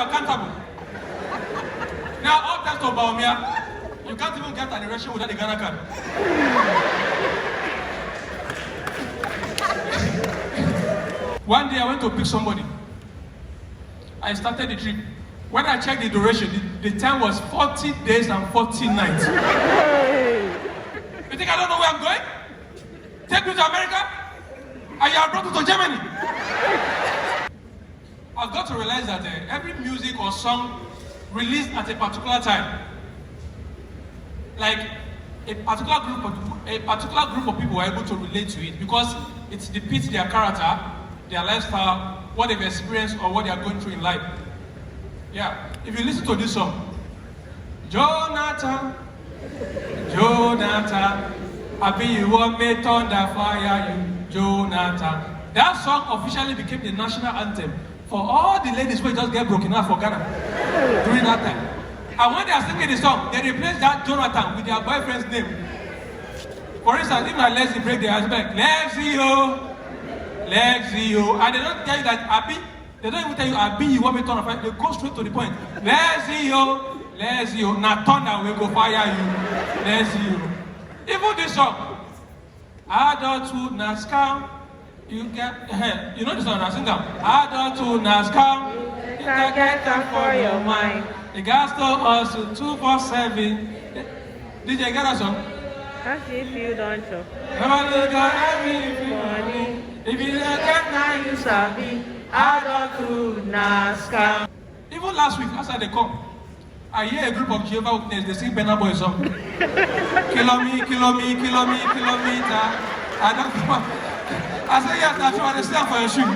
accountable. Now, all thanks to Baumia, you can't even get an erection without the Ghana card. One day I went to pick somebody. I started the trip. When I checked the duration, the time was 40 days and 40 nights. You think I don't know where I'm going? Take me to America, and you are brought to Germany. I've got to realize that every music or song released at a particular time, like a particular group of people were able to relate to it because it depicts their character, their lifestyle, what they've experienced or what they are going through in life. Yeah, if you listen to this song, Jonathan, I be you want me thunder fire you, Jonathan. That song officially became the national anthem for all the ladies who just get broken up for Ghana during that time. And when they are singing the song, they replace that Jonathan with their boyfriend's name. For instance, if my Lexi break their husband, Lexio, and they don't tell you that Abi, they don't even tell you Abi, you want me to turn fire. They go straight to the point. Lexio, now thunder will go fire you. Lexio. Even this song, adulthood na scam, you get, you know this song, I sing them. Adulthood na scam, you can get them for your mind. The gas to us 247. Did you get that song? As if you don't show. Never got every money. If you don't get now, you sabi. Adulthood na scam. Even last week, after they come, I hear a group of Jehovah's Witnesses, they sing Burna Boy song. Kill me, kilometer. I don't know. I say, yes, that's true, I stand for your shoe.